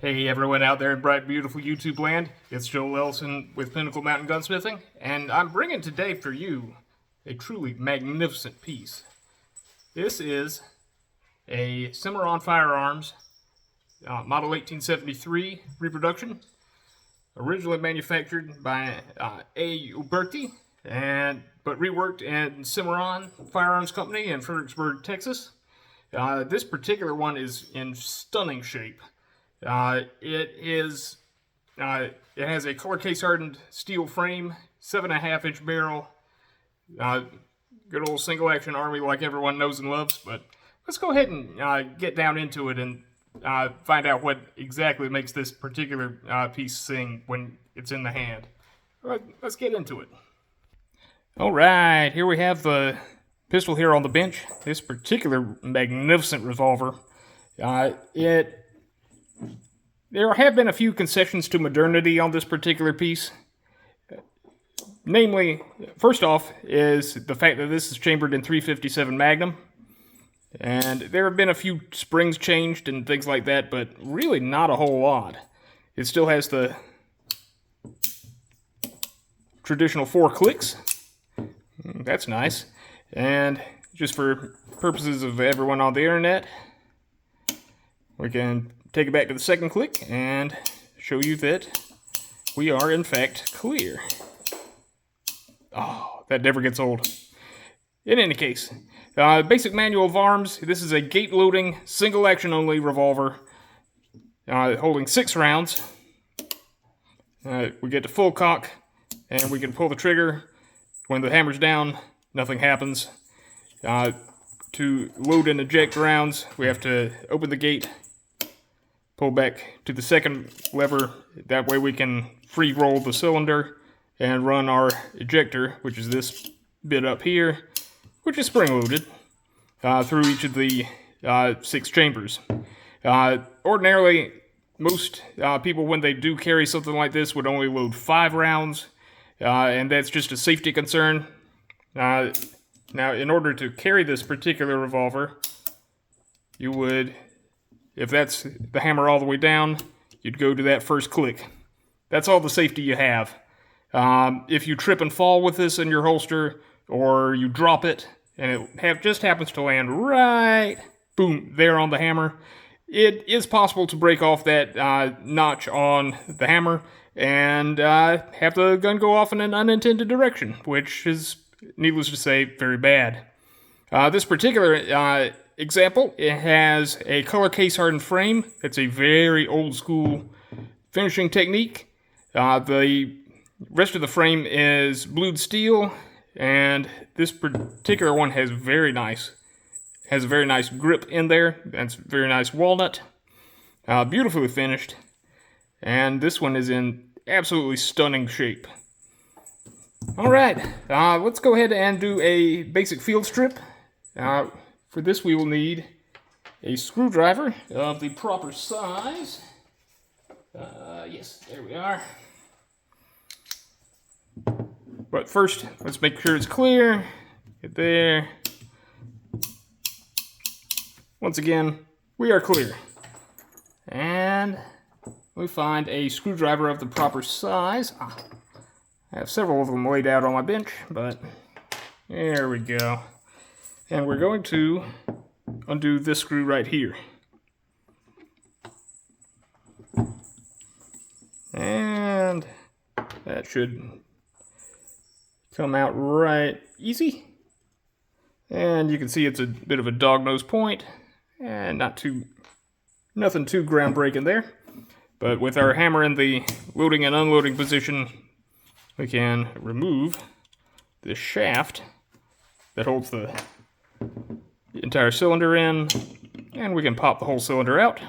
Hey everyone out there in bright, beautiful YouTube land, it's Joel Ellison with Pinnacle Gunsmithing, and I'm bringing today for you a truly magnificent piece. This is a Cimmaron Firearms Model 1873 reproduction, originally manufactured by A. Uberti, but reworked in Cimmaron Firearms Company in Fredericksburg, Texas. This particular one is in stunning shape. It has a color case hardened steel frame, 7.5-inch barrel, good old single action army like everyone knows and loves. But let's go ahead and get down into it and find out what exactly makes this particular piece sing when it's in the hand. Let's get into it. All right, here we have the pistol here on the bench. This particular magnificent revolver. There have been a few concessions to modernity on this particular piece. Namely, first off, is the fact that this is chambered in .357 Magnum. And there have been a few springs changed and things like that, but really not a whole lot. It still has the traditional 4 clicks. That's nice. And just for purposes of everyone on the internet, we can take it back to the second click and show you that we are in fact clear. Oh, that never gets old. In any case, basic manual of arms. This is a gate loading, single action only revolver, holding 6 rounds. We get to full cock, and we can pull the trigger. When the hammer's down, nothing happens. To load and eject rounds, we have to open the gate, pull back to the second lever. That way we can free roll the cylinder and run our ejector, which is this bit up here, which is spring loaded, through each of the 6 chambers. Ordinarily, most people, when they do carry something like this, would only load 5 rounds, and that's just a safety concern. Now, in order to carry this particular revolver, you would, if that's the hammer all the way down, you'd go to that first click. That's all the safety you have. If you trip and fall with this in your holster, or you drop it, and it just happens to land right, boom, there on the hammer, it is possible to break off that notch on the hammer and have the gun go off in an unintended direction, which is, needless to say, very bad. This particular example, it has a color case hardened frame. It's a very old school finishing technique. The rest of the frame is blued steel, and this particular one has a very nice grip in there. That's very nice walnut, beautifully finished, and this one is in absolutely stunning shape. All right, let's go ahead and do a basic field strip. For this, we will need a screwdriver of the proper size. Yes, there we are. But first, let's make sure it's clear. Get there. Once again, we are clear. And we find a screwdriver of the proper size. I have several of them laid out on my bench, but there we go. And we're going to undo this screw right here. And that should come out right easy. And you can see it's a bit of a dog-nose point, and nothing too groundbreaking there. But with our hammer in the loading and unloading position, we can remove the shaft that holds the entire cylinder in, and we can pop the whole cylinder out.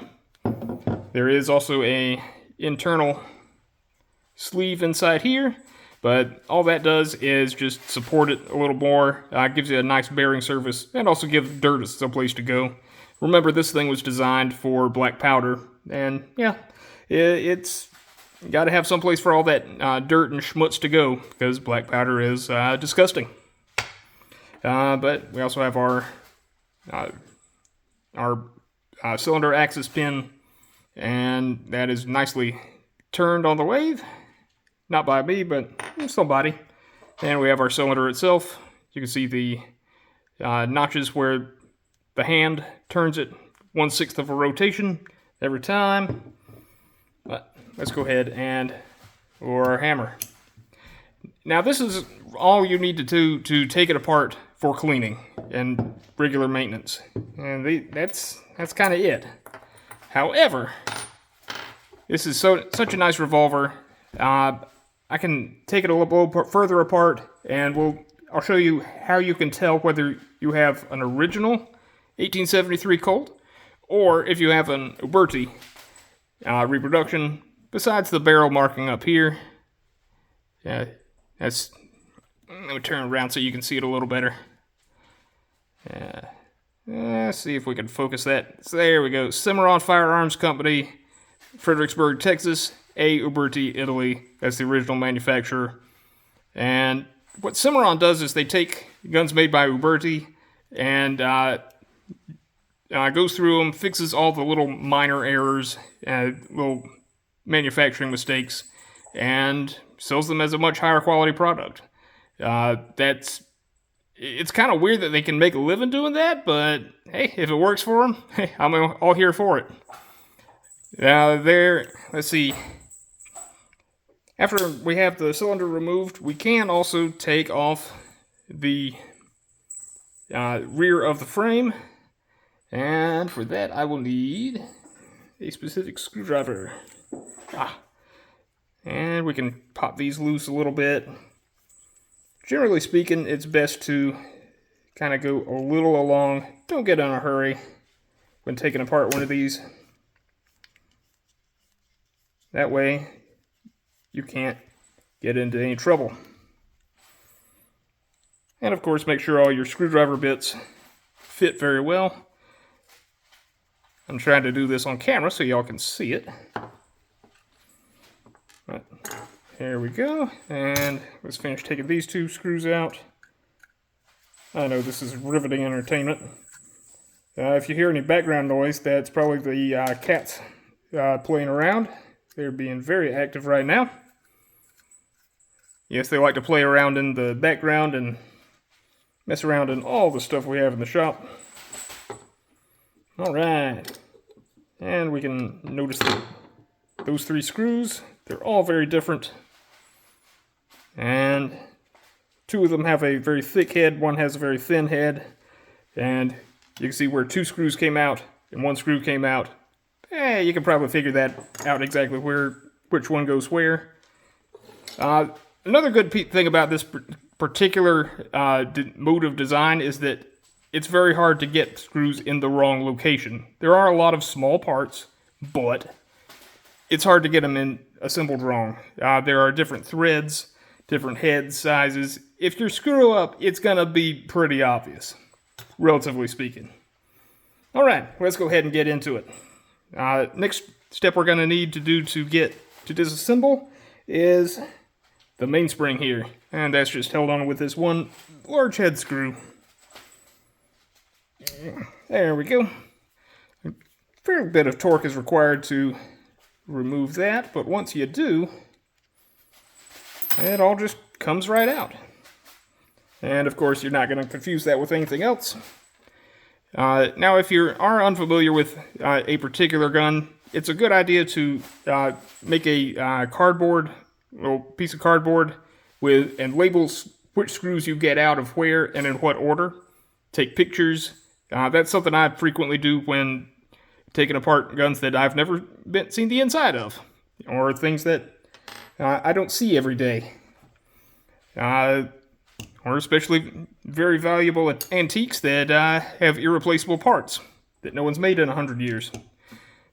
There is also a internal sleeve inside here, but all that does is just support it a little more, gives you a nice bearing surface, and also gives dirt some place to go. Remember, this thing was designed for black powder, and yeah, it's got to have some place for all that dirt and schmutz to go, because black powder is disgusting. But we also have our cylinder axis pin and that is nicely turned on the lathe. Not by me, but somebody. And we have our cylinder itself. You can see the notches where the hand turns it 1/6 of a rotation every time. But let's go ahead and lower our hammer. Now this is all you need to do to take it apart for cleaning and regular maintenance. And that's kind of it. However, this is such a nice revolver. I can take it a little further apart, and I'll show you how you can tell whether you have an original 1873 Colt or if you have an Uberti reproduction. Besides the barrel marking up here, let me turn around so you can see it a little better. Let's see if we can focus that. So there we go. Cimmaron Firearms Company, Fredericksburg, Texas. A. Uberti, Italy. That's the original manufacturer. And what Cimmaron does is they take guns made by Uberti and goes through them, fixes all the little minor errors, little manufacturing mistakes, and sells them as a much higher quality product. It's kind of weird that they can make a living doing that, but hey, if it works for them, hey, I'm all here for it. Let's see. After we have the cylinder removed, we can also take off the rear of the frame. And for that, I will need a specific screwdriver. And we can pop these loose a little bit. Generally speaking, it's best to kind of go a little along. Don't get in a hurry when taking apart one of these. That way, you can't get into any trouble. And of course, make sure all your screwdriver bits fit very well. I'm trying to do this on camera so y'all can see it. Right. There we go. And let's finish taking these two screws out. I know this is riveting entertainment. If you hear any background noise, that's probably the cats playing around. They're being very active right now. Yes, they like to play around in the background and mess around in all the stuff we have in the shop. Alright. And we can notice that those three screws, they're all very different. And two of them have a very thick head, one has a very thin head. And you can see where two screws came out and one screw came out. You can probably figure that out exactly which one goes where. Another good thing about this particular mode of design is that it's very hard to get screws in the wrong location. There are a lot of small parts, but it's hard to get them assembled wrong. There are different threads, different head sizes. If you screw up, it's going to be pretty obvious, relatively speaking. All right, let's go ahead and get into it. Next step we're going to need to do to get to disassemble is the mainspring here, and that's just held on with this one large head screw. There we go. A fair bit of torque is required to remove that, but once you do, it all just comes right out. And of course, you're not going to confuse that with anything else. Now, if you are unfamiliar with a particular gun, it's a good idea to make a little piece of cardboard and label which screws you get out of where and in what order. Take pictures. That's something I frequently do when taking apart guns that I've never seen the inside of, or things that I don't see every day. Or especially very valuable antiques that have irreplaceable parts that no one's made in 100 years.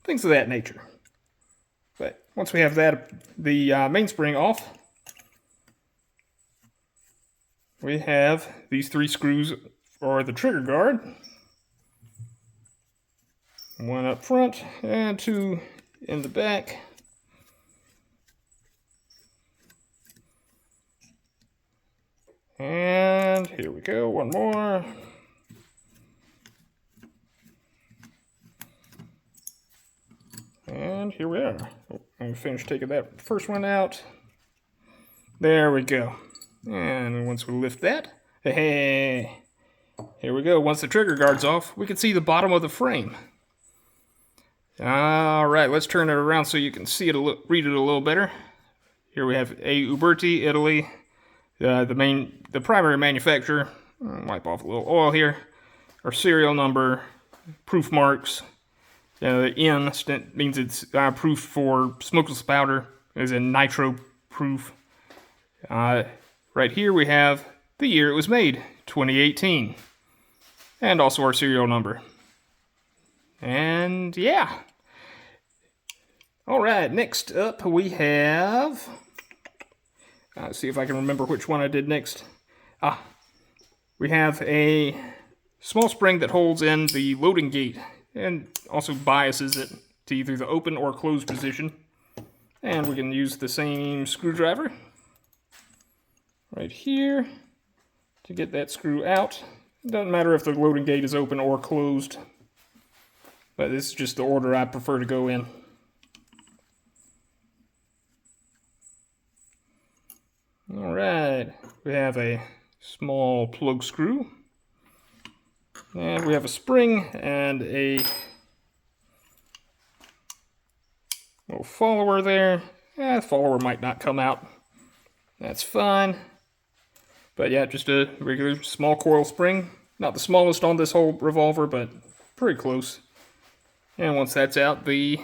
Things of that nature. But once we have the mainspring off, we have these three screws for the trigger guard. One up front and two in the back. And here we go, one more. And here we are. I'm finished taking that first one out. There we go. And once we lift that, hey, here we go. Once the trigger guard's off, we can see the bottom of the frame. Alright, let's turn it around so you can see it read it a little better. Here we have A. Uberti, Italy. The primary manufacturer. Wipe off a little oil here. Our serial number, proof marks. The N means it's proof for smokeless powder, as in nitro proof. Right here we have the year it was made, 2018. And also our serial number. And yeah. Alright, next up we have... let's see if I can remember which one I did next. We have a small spring that holds in the loading gate and also biases it to either the open or closed position. And we can use the same screwdriver right here to get that screw out. It doesn't matter if the loading gate is open or closed, but this is just the order I prefer to go in. Alright, we have a small plug screw, and we have a spring and a little follower there. The follower might not come out. That's fine. But yeah, just a regular small coil spring. Not the smallest on this whole revolver, but pretty close. And once that's out, the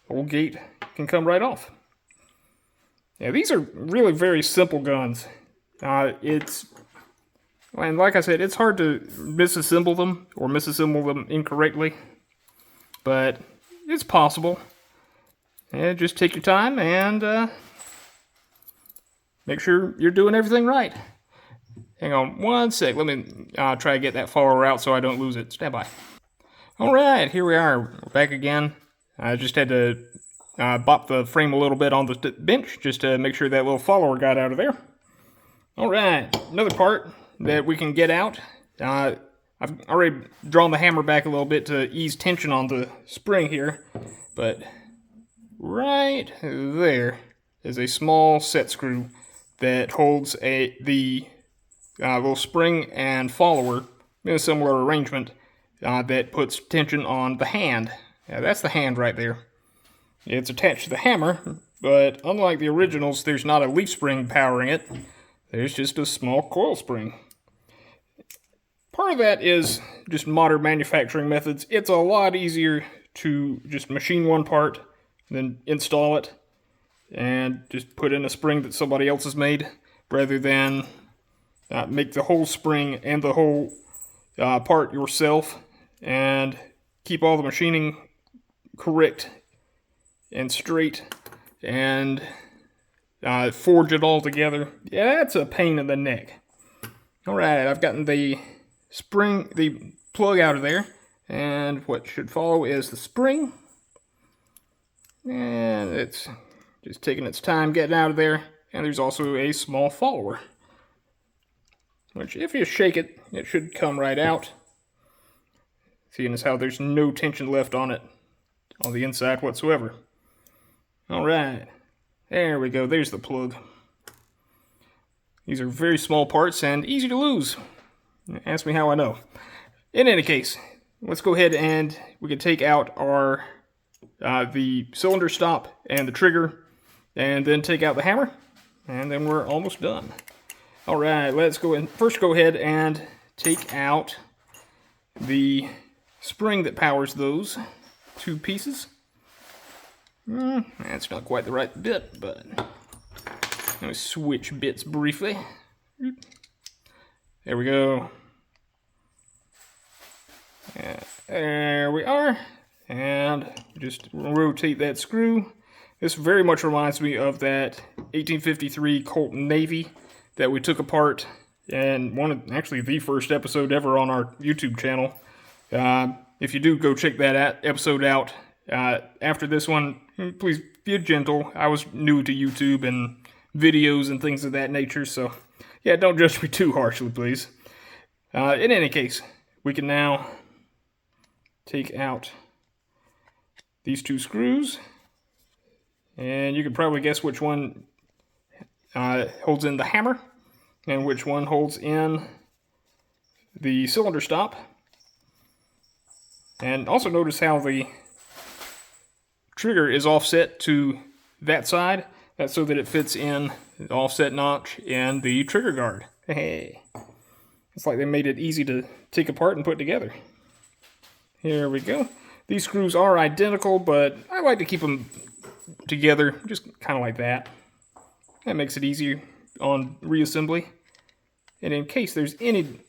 whole gate can come right off. Yeah, these are really very simple guns. And like I said, it's hard to disassemble them or misassemble them incorrectly, but it's possible. And just take your time and make sure you're doing everything right. Hang on one sec. Let me try to get that follower out so I don't lose it. Stand by. All right, here we are. We're back again. I just had to bop the frame a little bit on the bench just to make sure that little follower got out of there. All right, another part that we can get out. I've already drawn the hammer back a little bit to ease tension on the spring here, but right there is a small set screw that holds the little spring and follower in a similar arrangement that puts tension on the hand. Yeah, that's the hand right there. It's attached to the hammer, but unlike the originals, there's not a leaf spring powering it. There's just a small coil spring. Part of that is just modern manufacturing methods. It's a lot easier to just machine one part, then install it, and just put in a spring that somebody else has made, rather than make the whole spring and the whole part yourself, and keep all the machining correct and straight, and forge it all together. Yeah, that's a pain in the neck. Alright, I've gotten the plug out of there, and what should follow is the spring, and it's just taking its time getting out of there. And there's also a small follower, which if you shake it, it should come right out. Seeing as how there's no tension left on it on the inside whatsoever. Alright, there we go, there's the plug. These are very small parts and easy to lose. Ask me how I know. In any case, let's go ahead and we can take out our the cylinder stop and the trigger, and then take out the hammer, and then we're almost done. Alright, let's go ahead and take out the spring that powers those two pieces. That's not quite the right bit, but let me switch bits briefly. There we go. There we are. And just rotate that screw. This very much reminds me of that 1853 Colt Navy that we took apart in actually the first episode ever on our YouTube channel. If you do, go check that episode out. After this one, please be gentle. I was new to YouTube and videos and things of that nature, so yeah, don't judge me too harshly, please. In any case, we can now take out these two screws, and you can probably guess which one holds in the hammer and which one holds in the cylinder stop. And also notice how the trigger is offset to that side. That's so that it fits in the offset notch in the trigger guard. Hey, it's like they made it easy to take apart and put together. Here we go. These screws are identical, but I like to keep them together, just kind of like that. That makes it easier on reassembly. And in case there's any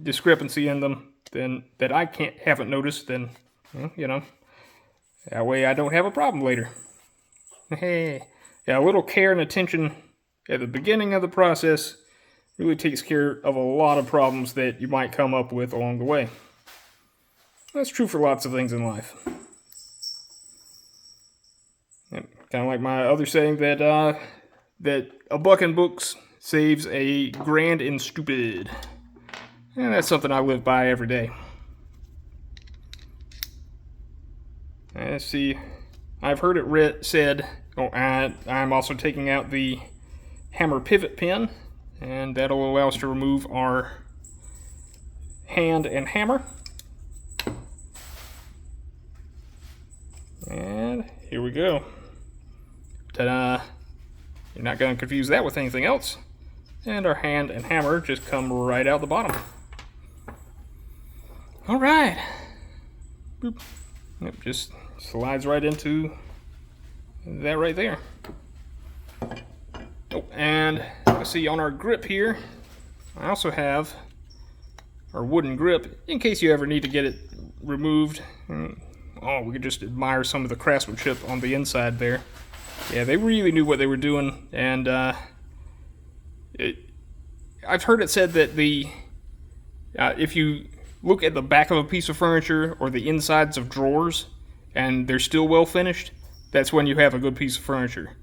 discrepancy in them then that I haven't noticed, then, well, you know, that way I don't have a problem later. Hey, yeah, a little care and attention at the beginning of the process really takes care of a lot of problems that you might come up with along the way. That's true for lots of things in life. Kind of like my other saying that that a buck in books saves a grand in stupid. And that's something I live by every day. Let's see. I've heard it said, I'm also taking out the hammer pivot pin, and that'll allow us to remove our hand and hammer. And here we go. Ta-da! You're not going to confuse that with anything else. And our hand and hammer just come right out the bottom. All right. Boop. Yep, just slides right into that right there. Oh, and let's see, on our grip here, I also have our wooden grip in case you ever need to get it removed. Oh, we could just admire some of the craftsmanship on the inside there. Yeah, they really knew what they were doing, and I've heard it said that if you look at the back of a piece of furniture or the insides of drawers and they're still well finished, that's when you have a good piece of furniture.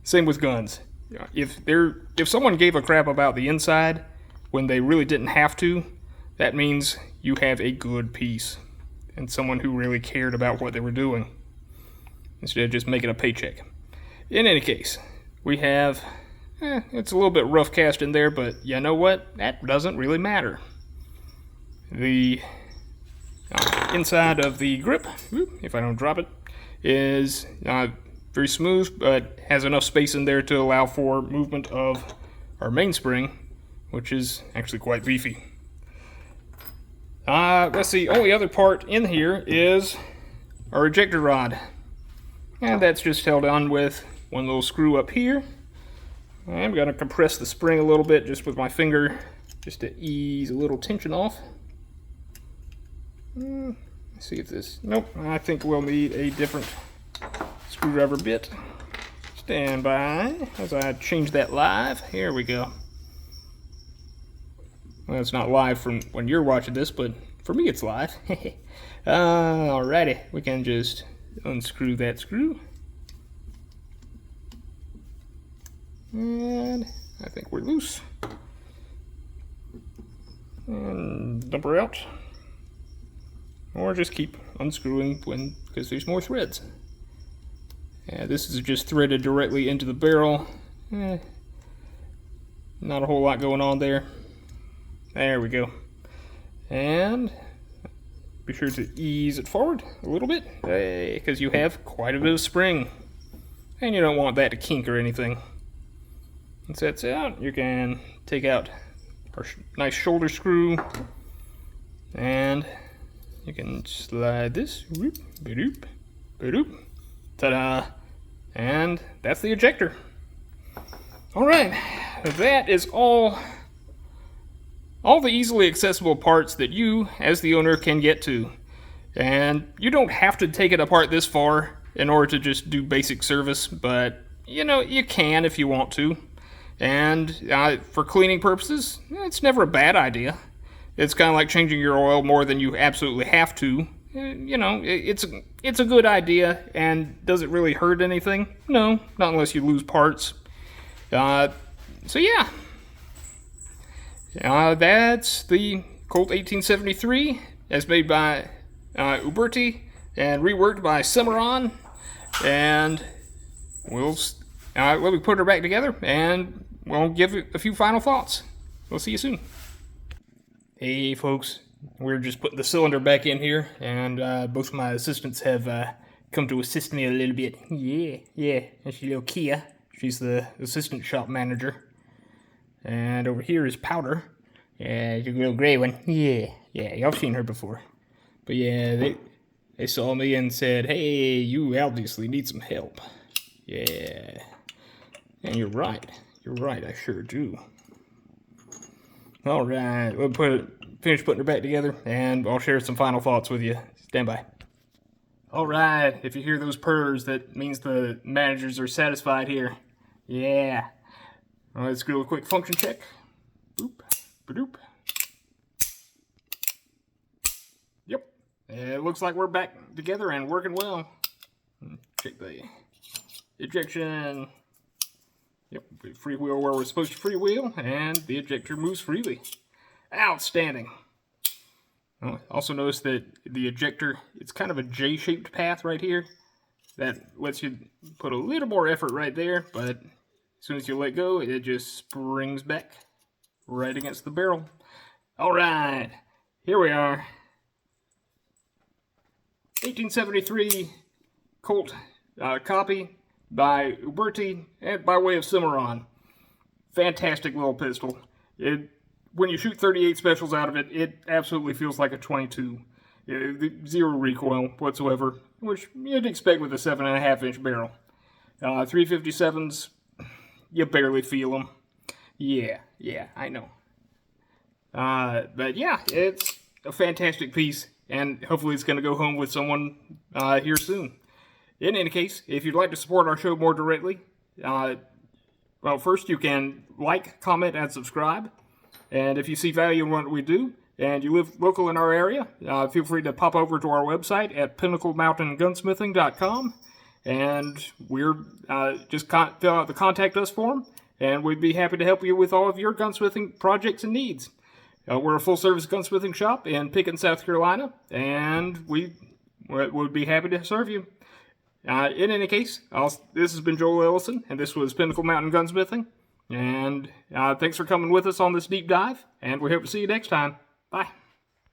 Same with guns. If someone gave a crap about the inside when they really didn't have to, that means you have a good piece and someone who really cared about what they were doing instead of just making a paycheck. In any case, we have, it's a little bit rough cast in there, but you know what? That doesn't really matter. The inside of the grip, if I don't drop it, is very smooth, but has enough space in there to allow for movement of our mainspring, which is actually quite beefy. Let's see, only other part in here is our ejector rod. And that's just held on with one little screw up here. I'm going to compress the spring a little bit just with my finger, just to ease a little tension off. Let's see if this, nope, I think we'll need a different screwdriver bit. Stand by as I change that live. Here we go. Well, it's not live from when you're watching this, but for me it's live. Alrighty, we can just unscrew that screw. And I think we're loose. And dump her out. Or just keep unscrewing because there's more threads. This is just threaded directly into the barrel. Not a whole lot going on there. There we go. And be sure to ease it forward a little bit, because you have quite a bit of spring. And you don't want that to kink or anything. Once that's out, you can take out our nice shoulder screw, and you can slide this, whoop, ba-doop, ba-doop, ta-da, and that's the ejector. Alright, that is all the easily accessible parts that you, as the owner, can get to. And you don't have to take it apart this far in order to just do basic service, but, you know, you can if you want to. And for cleaning purposes, it's never a bad idea. It's kind of like changing your oil more than you absolutely have to. You know, it's a good idea, and does it really hurt anything? No, not unless you lose parts. So yeah. That's the Colt 1873, as made by Uberti, and reworked by Cimmaron, and let me put her back together, and we'll give it a few final thoughts. We'll see you soon. Hey folks, we're just putting the cylinder back in here, and both of my assistants have come to assist me a little bit. Yeah, that's your little Kia. She's the assistant shop manager. And over here is Powder. Yeah, the little gray one. Yeah, y'all seen her before. But yeah, they saw me and said, hey, you obviously need some help. Yeah. And you're right, I sure do. Alright, we'll finish putting her back together, and I'll share some final thoughts with you. Stand by. Alright, if you hear those purrs, that means the managers are satisfied here. Yeah. Well, let's do a quick function check. Boop, ba-doop. Yep. It looks like we're back together and working well. Check the ejection. Yep, we freewheel where we're supposed to freewheel, and the ejector moves freely. Outstanding. Also notice that the ejector, it's kind of a J-shaped path right here. That lets you put a little more effort right there, but as soon as you let go, it just springs back right against the barrel. Alright, here we are. 1873 Colt copy by Uberti and by way of Cimmaron. Fantastic little pistol. When you shoot 38 specials out of it, it absolutely feels like a 22. Zero recoil whatsoever, which you'd expect with a 7.5-inch barrel. 357s, you barely feel them. Yeah, I know. But yeah, it's a fantastic piece, and hopefully it's going to go home with someone here soon. In any case, if you'd like to support our show more directly, well, first you can like, comment, and subscribe. And if you see value in what we do, and you live local in our area, feel free to pop over to our website at pinnaclemountaingunsmithing.com. And we're just fill out the contact us form, and we'd be happy to help you with all of your gunsmithing projects and needs. We're a full-service gunsmithing shop in Pickens, South Carolina, and we would be happy to serve you. In any case, this has been Joel Ellison, and this was Pinnacle Mountain Gunsmithing. And thanks for coming with us on this deep dive, and we hope to see you next time. Bye.